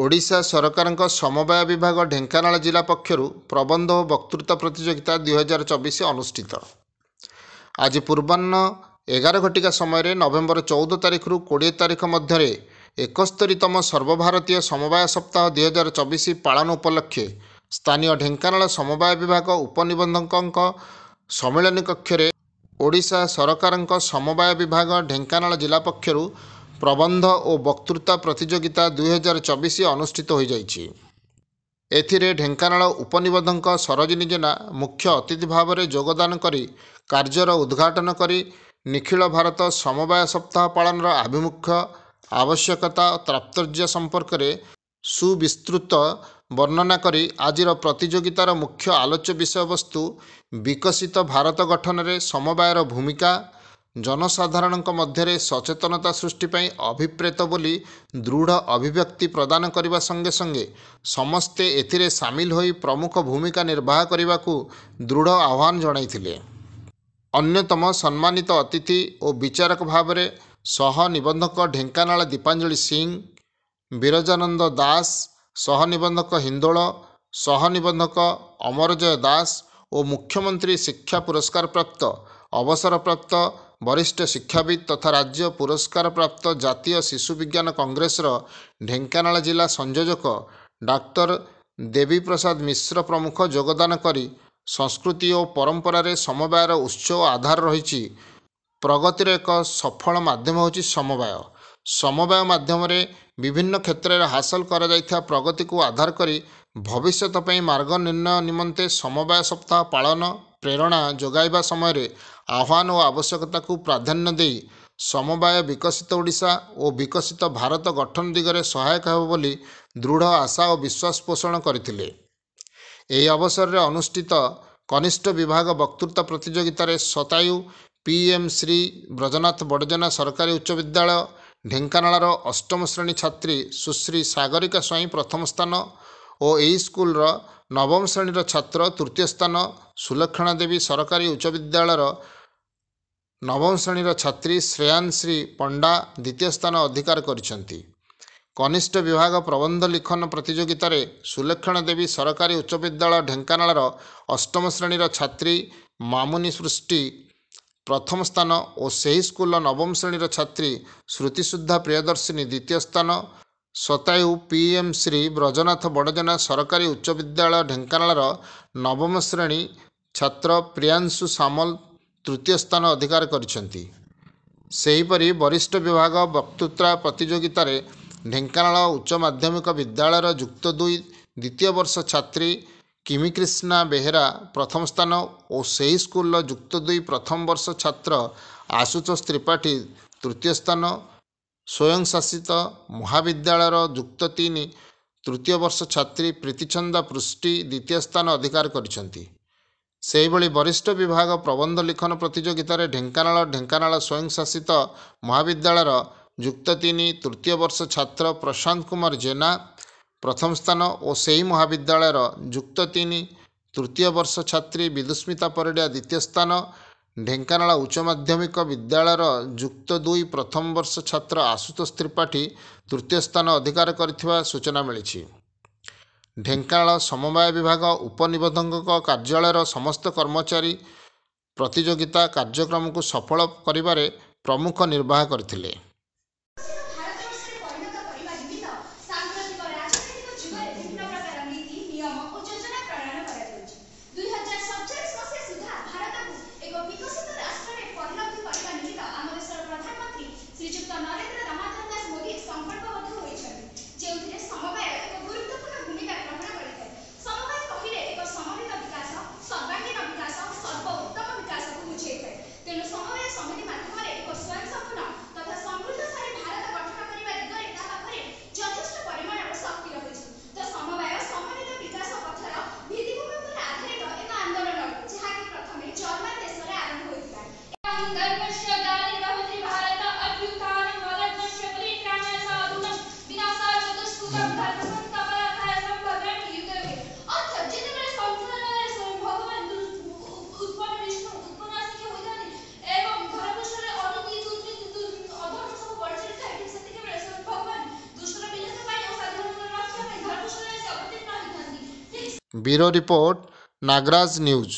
ଓଡ଼ିଶା ସରକାରଙ୍କ ସମବାୟ ବିଭାଗ ଢେଙ୍କାନାଳ ଜିଲ୍ଲା ପକ୍ଷରୁ ପ୍ରବନ୍ଧ ଓ ବକ୍ତୃତା ପ୍ରତିଯୋଗିତା 2024 ଅନୁଷ୍ଠିତ। ଆଜି ପୂର୍ବାହ୍ନ 11 ଘଟିକା ସମୟରେ ନଭେମ୍ବର 14 ତାରିଖରୁ 20 ତାରିଖ ମଧ୍ୟରେ 71ତମ ସର୍ବଭାରତୀୟ ସମବାୟ ସପ୍ତାହ 2024 ପାଳନ ଉପଲକ୍ଷେ ସ୍ଥାନୀୟ ଢେଙ୍କାନାଳ ସମବାୟ ବିଭାଗ ଉପନିବନ୍ଧକଙ୍କ ସମ୍ମିଳନୀ କକ୍ଷରେ ଓଡ଼ିଶା ସରକାରଙ୍କ ସମବାୟ ବିଭାଗ ଢେଙ୍କାନାଳ ଜିଲ୍ଲା ପକ୍ଷରୁ ପ୍ରବନ୍ଧ ଓ ବକ୍ତୃତା ପ୍ରତିଯୋଗିତା 2024 ଅନୁଷ୍ଠିତ ହୋଇଯାଇଛି। ଏଥିରେ ଢେଙ୍କାନାଳ ଉପନିବନ୍ଧକ ସରୋଜିନୀ ଜେନା ମୁଖ୍ୟ ଅତିଥି ଭାବରେ ଯୋଗଦାନ କରି କାର୍ଯ୍ୟର ଉଦ୍ଘାଟନ କରି ନିଖିଳ ଭାରତ ସମବାୟ ସପ୍ତାହ ପାଳନର ଆଭିମୁଖ୍ୟ, ଆବଶ୍ୟକତା ଓ ତାତ୍ପର୍ଯ୍ୟ ସମ୍ପର୍କରେ ସୁବିସ୍ତୃତ ବର୍ଣ୍ଣନା କରି ଆଜିର ପ୍ରତିଯୋଗିତାର ମୁଖ୍ୟ ଆଲୋଚ୍ୟ ବିଷୟବସ୍ତୁ ବିକଶିତ ଭାରତ ଗଠନରେ ସମବାୟର ଭୂମିକା, ଜନସାଧାରଣଙ୍କ ମଧ୍ୟରେ ସଚେତନତା ସୃଷ୍ଟି ପାଇଁ ଅଭିପ୍ରେତ ବୋଲି ଦୃଢ଼ ଅଭିବ୍ୟକ୍ତି ପ୍ରଦାନ କରିବା ସଙ୍ଗେ ସଙ୍ଗେ ସମସ୍ତେ ଏଥିରେ ସାମିଲ ହୋଇ ପ୍ରମୁଖ ଭୂମିକା ନିର୍ବାହ କରିବାକୁ ଦୃଢ଼ ଆହ୍ୱାନ ଜଣାଇଥିଲେ। ଅନ୍ୟତମ ସମ୍ମାନିତ ଅତିଥି ଓ ବିଚାରକ ଭାବରେ ସହ ନିବନ୍ଧକ ଢେଙ୍କାନାଳ ଦୀପାଞ୍ଜଳି ସିଂ, ବିରଜାନନ୍ଦ ଦାସ, ସହ ନିବନ୍ଧକ ହିନ୍ଦୋଳ, ସହ ନିବନ୍ଧକ ଅମରଜୟ ଦାସ ଓ ମୁଖ୍ୟମନ୍ତ୍ରୀ ଶିକ୍ଷା ପୁରସ୍କାରପ୍ରାପ୍ତ ଅବସରପ୍ରାପ୍ତ ବରିଷ୍ଠ ଶିକ୍ଷାବିତ୍ ତଥା ରାଜ୍ୟ ପୁରସ୍କାରପ୍ରାପ୍ତ ଜାତୀୟ ଶିଶୁ ବିଜ୍ଞାନ କଂଗ୍ରେସର ଢେଙ୍କାନାଳ ଜିଲ୍ଲା ସଂଯୋଜକ ଡାକ୍ତର ଦେବୀପ୍ରସାଦ ମିଶ୍ର ପ୍ରମୁଖ ଯୋଗଦାନ କରି ସଂସ୍କୃତି ଓ ପରମ୍ପରାରେ ସମବାୟର ଉତ୍ସ ଓ ଆଧାର ରହିଛି। ପ୍ରଗତିର ଏକ ସଫଳ ମାଧ୍ୟମ ହେଉଛି ସମବାୟ। ସମବାୟ ମାଧ୍ୟମରେ ବିଭିନ୍ନ କ୍ଷେତ୍ରରେ ହାସଲ କରାଯାଇଥିବା ପ୍ରଗତିକୁ ଆଧାର କରି ଭବିଷ୍ୟତ ପାଇଁ ମାର୍ଗ ନିର୍ଣ୍ଣୟ ନିମନ୍ତେ ସମବାୟ ସପ୍ତାହ ପାଳନ ପ୍ରେରଣା ଯୋଗାଇବା ସମୟରେ ଆହ୍ୱାନ ଓ ଆବଶ୍ୟକତାକୁ ପ୍ରାଧାନ୍ୟ ଦେଇ ସମବାୟ ବିକଶିତ ଓଡ଼ିଶା ଓ ବିକଶିତ ଭାରତ ଗଠନ ଦିଗରେ ସହାୟକ ହେବ ବୋଲି ଦୃଢ଼ ଆଶା ଓ ବିଶ୍ୱାସ ପୋଷଣ କରିଥିଲେ। ଏହି ଅବସରରେ ଅନୁଷ୍ଠିତ କନିଷ୍ଠ ବିଭାଗ ବକ୍ତୃତା ପ୍ରତିଯୋଗିତାରେ ଶତାୟୁ ପି.ଏମ୍. ଶ୍ରୀ ବ୍ରଜନାଥ ବଡ଼ଜେନା ସରକାରୀ ଉଚ୍ଚ ବିଦ୍ୟାଳୟ ଢେଙ୍କାନାଳର ଅଷ୍ଟମ ଶ୍ରେଣୀ ଛାତ୍ରୀ ସୁଶ୍ରୀ ସାଗରିକା ସ୍ୱାଇଁ ପ୍ରଥମ ସ୍ଥାନ ଓ ଏହି ସ୍କୁଲର ନବମ ଶ୍ରେଣୀର ଛାତ୍ର ତୃତୀୟ ସ୍ଥାନ, ସୁଲକ୍ଷଣା ଦେବୀ ସରକାରୀ ଉଚ୍ଚ ବିଦ୍ୟାଳୟର ନବମ ଶ୍ରେଣୀର ଛାତ୍ରୀ ଶ୍ରେୟାଂଶ୍ରୀ ପଣ୍ଡା ଦ୍ୱିତୀୟ ସ୍ଥାନ ଅଧିକାର କରିଛନ୍ତି। କନିଷ୍ଠ ବିଭାଗ ପ୍ରବନ୍ଧ ଲିଖନ ପ୍ରତିଯୋଗିତାରେ ସୁଲକ୍ଷଣା ଦେବୀ ସରକାରୀ ଉଚ୍ଚ ବିଦ୍ୟାଳୟ ଢେଙ୍କାନାଳର ଅଷ୍ଟମ ଶ୍ରେଣୀର ଛାତ୍ରୀ ମାମୁନି ସୃଷ୍ଟି ପ୍ରଥମ ସ୍ଥାନ ଓ ସେହି ସ୍କୁଲର ନବମ ଶ୍ରେଣୀର ଛାତ୍ରୀ ଶ୍ରୁତିସୁଦ୍ଧା ପ୍ରିୟଦର୍ଶିନୀ ଦ୍ୱିତୀୟ ସ୍ଥାନ, ଶତାୟୁ ପି.ଏମ୍. ଶ୍ରୀ ବ୍ରଜନାଥ ବଡ଼ଜେନା ସରକାରୀ ଉଚ୍ଚ ବିଦ୍ୟାଳୟ ଢେଙ୍କାନାଳର ନବମ ଶ୍ରେଣୀ ଛାତ୍ର ପ୍ରିୟାଂଶୁ ସାମଲ ତୃତୀୟ ସ୍ଥାନ ଅଧିକାର କରିଛନ୍ତି। ସେହିପରି ବରିଷ୍ଠ ବିଭାଗ ବକ୍ତୃତା ପ୍ରତିଯୋଗିତାରେ ଢେଙ୍କାନାଳ ଉଚ୍ଚ ମାଧ୍ୟମିକ ବିଦ୍ୟାଳୟର ଯୁକ୍ତ 2 ଦ୍ୱିତୀୟ ବର୍ଷ ଛାତ୍ରୀ କିମିକ୍ରିଷ୍ଣା ବେହେରା ପ୍ରଥମ ସ୍ଥାନ ଓ ସେହି ସ୍କୁଲର ଯୁକ୍ତ 2 ପ୍ରଥମ ବର୍ଷ ଛାତ୍ର ଆଶୁତୋଷ ତ୍ରିପାଠୀ ତୃତୀୟ ସ୍ଥାନ, ସ୍ୱୟଂଶାସିତ ମହାବିଦ୍ୟାଳୟର ଯୁକ୍ତ 3 ତୃତୀୟ ବର୍ଷ ଛାତ୍ରୀ ପ୍ରୀତିଚନ୍ଦା ପୃଷ୍ଟି ଦ୍ୱିତୀୟ ସ୍ଥାନ ଅଧିକାର କରିଛନ୍ତି। ସେହିଭଳି ବରିଷ୍ଠ ବିଭାଗ ପ୍ରବନ୍ଧ ଲିଖନ ପ୍ରତିଯୋଗିତାରେ ଢେଙ୍କାନାଳ ସ୍ୱୟଂଶାସିତ ମହାବିଦ୍ୟାଳୟର ଯୁକ୍ତ 3 ତୃତୀୟ ବର୍ଷ ଛାତ୍ର ପ୍ରଶାନ୍ତ କୁମାର ଜେନା ପ୍ରଥମ ସ୍ଥାନ ଓ ସେହି ମହାବିଦ୍ୟାଳୟର ଯୁକ୍ତ 3 ତୃତୀୟ ବର୍ଷ ଛାତ୍ରୀ ବିଦୁସ୍ମିତା ପରିଡ଼ା ଦ୍ୱିତୀୟ ସ୍ଥାନ, ଢେଙ୍କାନାଳ ଉଚ୍ଚ ମାଧ୍ୟମିକ ବିଦ୍ୟାଳୟର ଯୁକ୍ତ 2 ପ୍ରଥମ ବର୍ଷ ଛାତ୍ର ଆଶୁତୋଷ ତ୍ରିପାଠୀ ତୃତୀୟ ସ୍ଥାନ ଅଧିକାର କରିଥିବା ସୂଚନା ମିଳିଛି। ଢେଙ୍କାନାଳ ସମବାୟ ବିଭାଗ ଉପନିବନ୍ଧକ କାର୍ଯ୍ୟାଳୟର ସମସ୍ତ କର୍ମଚାରୀ ପ୍ରତିଯୋଗିତା କାର୍ଯ୍ୟକ୍ରମକୁ ସଫଳ କରିବାରେ ପ୍ରମୁଖ ନିର୍ବାହ କରିଥିଲେ। ତେଣୁ ସମବାୟ ସମିତି ମାଧ୍ୟମରେ ଏକ ସ୍ୱୟଂସମ୍ପୂର୍ଣ୍ଣ ତଥା ସମୃଦ୍ଧ ବ୍ୟୁରୋ ରିପୋର୍ଟ ନାଗରାଜ ନ୍ୟୁଜ୍।